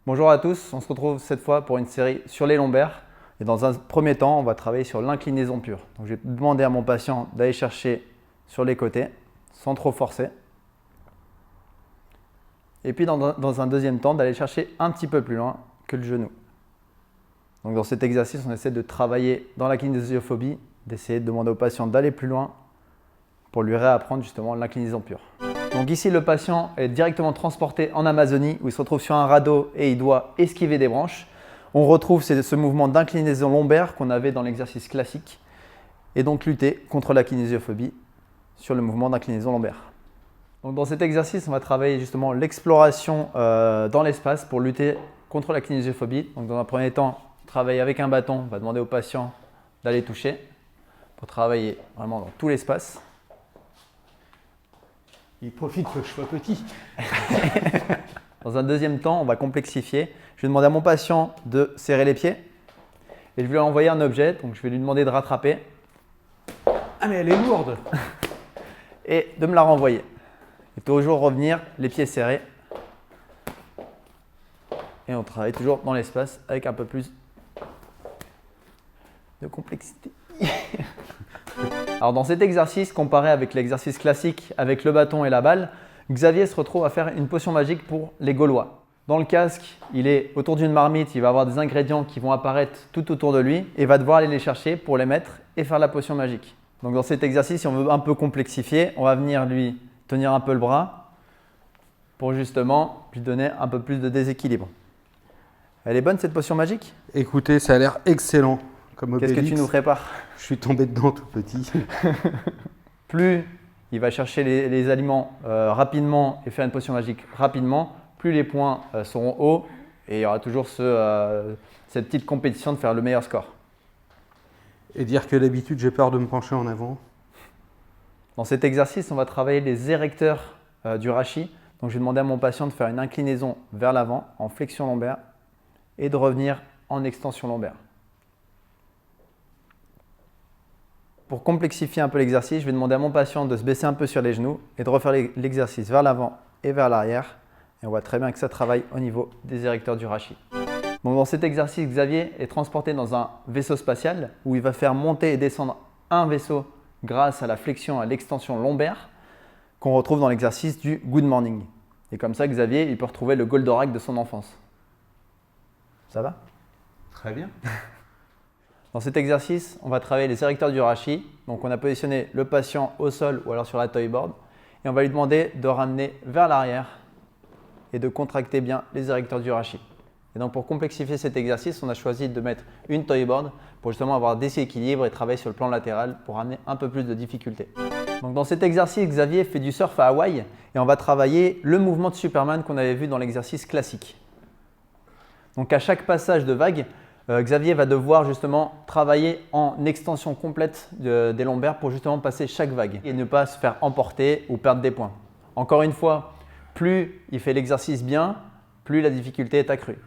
Bonjour à tous, on se retrouve cette fois pour une série sur les lombaires. Et dans un premier temps, on va travailler sur l'inclinaison pure. Donc, je vais demander à mon patient d'aller chercher sur les côtés sans trop forcer. Et puis dans un deuxième temps, d'aller chercher un petit peu plus loin que le genou. Donc, dans cet exercice, on essaie de travailler dans la kinésiophobie, d'essayer de demander au patient d'aller plus loin pour lui réapprendre justement l'inclinaison pure. Donc ici, le patient est directement transporté en Amazonie où il se retrouve sur un radeau et il doit esquiver des branches. On retrouve ce mouvement d'inclinaison lombaire qu'on avait dans l'exercice classique et donc lutter contre la kinésiophobie sur le mouvement d'inclinaison lombaire. Donc dans cet exercice, on va travailler justement l'exploration dans l'espace pour lutter contre la kinésiophobie. Donc dans un premier temps, travailler avec un bâton, on va demander au patient d'aller toucher pour travailler vraiment dans tout l'espace. Il profite que je sois petit. Dans un deuxième temps, on va complexifier. Je vais demander à mon patient de serrer les pieds et je vais lui envoyer un objet. Donc je vais lui demander de rattraper. Ah mais elle est lourde. Et de me la renvoyer. Et toujours revenir, les pieds serrés. Et on travaille toujours dans l'espace avec un peu plus de complexité. Alors dans cet exercice, comparé avec l'exercice classique avec le bâton et la balle, Xavier se retrouve à faire une potion magique pour les Gaulois. Dans le casque, il est autour d'une marmite, il va avoir des ingrédients qui vont apparaître tout autour de lui et va devoir aller les chercher pour les mettre et faire la potion magique. Donc dans cet exercice, si on veut un peu complexifier, on va venir lui tenir un peu le bras pour justement lui donner un peu plus de déséquilibre. Elle est bonne cette potion magique? Écoutez, ça a l'air excellent. Comme Qu'est-ce que Obélix. tu nous prépares? Je suis tombé dedans tout petit. Plus il va chercher les aliments rapidement et faire une potion magique rapidement, plus les points seront hauts et il y aura toujours cette petite compétition de faire le meilleur score. Et dire que d'habitude j'ai peur de me pencher en avant. Dans cet exercice, on va travailler les érecteurs du rachis. Donc je vais demander à mon patient de faire une inclinaison vers l'avant en flexion lombaire et de revenir en extension lombaire. Pour complexifier un peu l'exercice, je vais demander à mon patient de se baisser un peu sur les genoux et de refaire l'exercice vers l'avant et vers l'arrière. Et on voit très bien que ça travaille au niveau des érecteurs du rachis. Donc dans cet exercice, Xavier est transporté dans un vaisseau spatial où il va faire monter et descendre un vaisseau grâce à la flexion et à l'extension lombaire qu'on retrouve dans l'exercice du Good Morning. Et comme ça, Xavier il peut retrouver le Goldorak de son enfance. Ça va? Très bien. Dans cet exercice, on va travailler les érecteurs du rachis. Donc on a positionné le patient au sol ou alors sur la toy board et on va lui demander de ramener vers l'arrière et de contracter bien les érecteurs du rachis. Et donc pour complexifier cet exercice, on a choisi de mettre une toy board pour justement avoir des équilibres et travailler sur le plan latéral pour amener un peu plus de difficulté. Donc dans cet exercice, Xavier fait du surf à Hawaï et on va travailler le mouvement de Superman qu'on avait vu dans l'exercice classique. Donc à chaque passage de vague, Xavier va devoir justement travailler en extension complète des lombaires pour justement passer chaque vague et ne pas se faire emporter ou perdre des points. Encore une fois, plus il fait l'exercice bien, plus la difficulté est accrue.